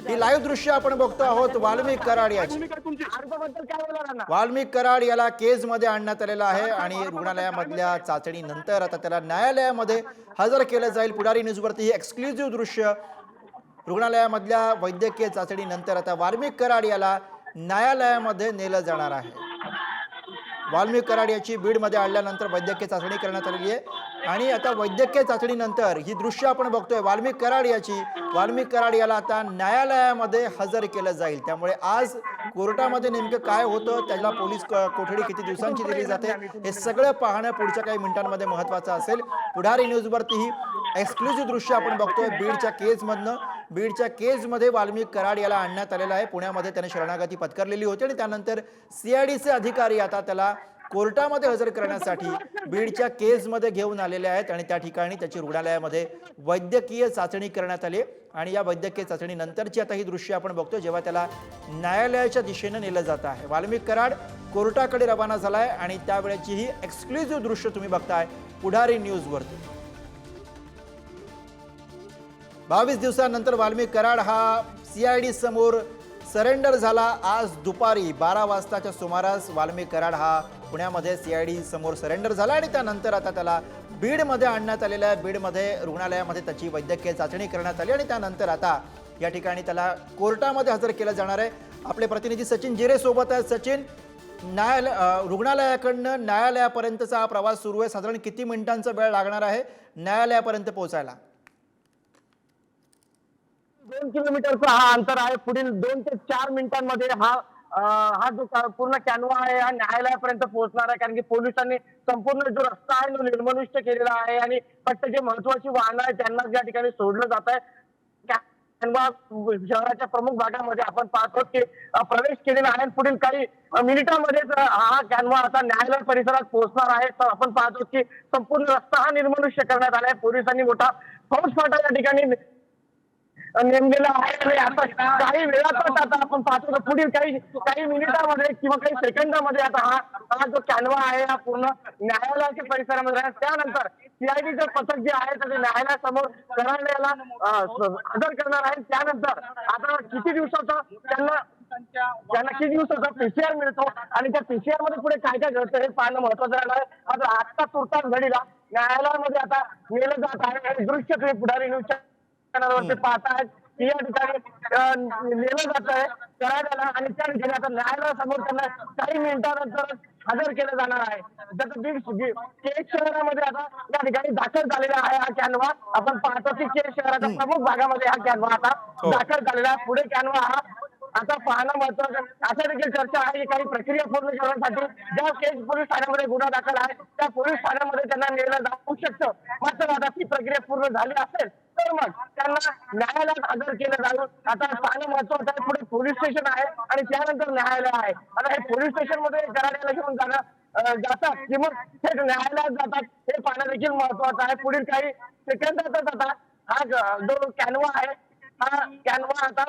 ही live दृश्य आपण बघतो आहोत वाल्मिक कराड याची। वाल्मिक कराड याला केज मध्ये आणण्यात आलेला आहे आणि रुग्णालयामधल्या चाचणीनंतर आता त्याला न्यायालयामध्ये हजर केलं जाईल। पुढारी न्यूजवरती ही एक्सक्लुझिव्ह दृश्य रुग्णालयामधल्या वैद्यकीय चाचणीनंतर आता वाल्मिक कराड याला न्यायालयामध्ये नेलं जाणार आहे। वाल्मिक कराड याची बीडमध्ये आणल्यानंतर वैद्यकीय चाचणी करण्यात आलेली आहे आणि आता वैद्यकीय चाचणीनंतर ही दृश्य आपण बघतोय वाल्मिक कराड याला आता न्यायालयामध्ये हजर केलं जाईल। त्यामुळे आज कोर्टामध्ये नेमकं काय होतं, त्याला पोलीस कोठडी किती दिवसांची दिली जाते, हे सगळं पाहणं पुढच्या काही मिनिटांमध्ये महत्त्वाचं असेल। पुढारी न्यूजवरती ही एक्सक्लुझिव्ह दृश्य आपण बघतोय बीडच्या केजमध्ये वाल्मिक कराड याला आणण्यात आलेला आहे। पुण्यामध्ये त्याने शरणागती पत्करलेली होती आणि त्यानंतर सीआयडीचे अधिकारी आता त्याला कोर्टामध्ये हजर करण्यासाठी बीडच्या केजमध्ये घेऊन आलेले आहेत आणि त्या ठिकाणी त्याची रुग्णालयामध्ये वैद्यकीय चाचणी करण्यात आली आणि या वैद्यकीय चाचणीनंतरची आता ही दृश्य आपण बघतोय जेव्हा त्याला न्यायालयाच्या दिशेने नेलं जात आहे। वाल्मिक कराड कोर्टाकडे रवाना झालाय आणि त्यावेळेची ही एक्सक्लुझिव्ह दृश्य तुम्ही बघताय पुढारी न्यूजवरती। 22 दिवसांनंतर वाल्मिक कराड हा सीआयडी समोर सरेंडर झाला। आज दुपारी 12 वाजताच्या सुमारास वाल्मिक कराड हा पुण्यामध्ये सीआयडी समोर सरेंडर झाला आणि त्यानंतर आता त्याला बीडमध्ये आणण्यात आलेलं आहे। बीडमध्ये रुग्णालयामध्ये त्याची वैद्यकीय चाचणी करण्यात आली आणि त्यानंतर आता या ठिकाणी त्याला कोर्टामध्ये हजर केलं जाणार आहे। आपले प्रतिनिधी सचिन जिरे सोबत आहेत। सचिन, रुग्णालयाकडनं न्यायालयापर्यंतचा हा प्रवास सुरू आहे, साधारण किती मिनिटांचा वेळ लागणार आहे न्यायालयापर्यंत पोहोचायला? 2 किलोमीटरचा हा अंतर आहे। पुढील 2 ते 4 मिनिटांमध्ये हा जो पूर्ण कॅनवा आहे हा न्यायालयापर्यंत पोहोचणार आहे, कारण की पोलिसांनी संपूर्ण जो रस्ता आहे तो निर्मनुष्य केलेला आहे आणि फक्त जे महत्वाची वाहनं आहेत त्यांना या ठिकाणी सोडलं जात आहे। कॅनवा शहराच्या प्रमुख भागामध्ये आपण पाहतो की प्रवेश केलेला आहे। पुढील काही मिनिटांमध्येच हा कॅनवा आता न्यायालय परिसरात पोहोचणार आहे। तर आपण पाहतो की संपूर्ण रस्ता हा निर्मनुष्य करण्यात आला आहे। पोलिसांनी मोठा फौजफाटा या ठिकाणी नेमलेला आहे आणि आता काही वेळातच आता आपण पाहतो तर पुढील काही मिनिटांमध्ये किंवा काही सेकंदामध्ये आता हा जो कॅनवा आहे हा पूर्ण न्यायालयाच्या परिसरामध्ये राहील। त्यानंतर सीआयडीचं पथक जे आहे ते न्यायालयासमोर कराडला हजर करणार आहे। त्यानंतर आता किती दिवसाचा त्यांना किती दिवसाचा पीसीआर मिळतो आणि त्या पीसीआर मध्ये पुढे काय काय घडतं हे पाहणं महत्वाचं राहणार आहे। मात्र आजचा तुर्तास घडीला न्यायालयामध्ये आता नेलं जात आहे। हे दृश्य तुम्ही पुढारी न्यूजच्या पाहतायत की या ठिकाणी नेलं जात आहे कराडाला आणि त्या ठिकाणी आता न्यायालयासमोर त्यांना काही मिनिटांनंतर हजर केलं जाणार आहे। केज शहरामध्ये आता या ठिकाणी दाखल झालेला आहे हा कॅनवा। आपण पाहतो की केज शहराच्या प्रमुख भागामध्ये हा कॅनवा आता दाखल झालेला आहे। पुढे कॅनवा हा आता पाहणं महत्वाचं अशा देखील चर्चा आहे की काही प्रक्रिया पूर्ण करण्यासाठी ज्या केज पोलीस ठाण्यामध्ये गुन्हा दाखल आहे त्या पोलीस ठाण्यामध्ये त्यांना नेलं जाऊ शकतं। मात्र आता ती प्रक्रिया पूर्ण झाली असेल तर मग त्यांना न्यायालयात हजर केलं जाईल। आता पाहणं महत्वाचं आहे, पुढे पोलीस स्टेशन आहे आणि त्यानंतर न्यायालय आहे। आता हे पोलीस स्टेशन मध्ये कराड्याला घेऊन जातात की मग थेट न्यायालयात जातात हे पाहणं देखील महत्वाचं आहे। पुढील काही सेकंदातच आता हा जो कॅनवा आहे हा कॅनवा आता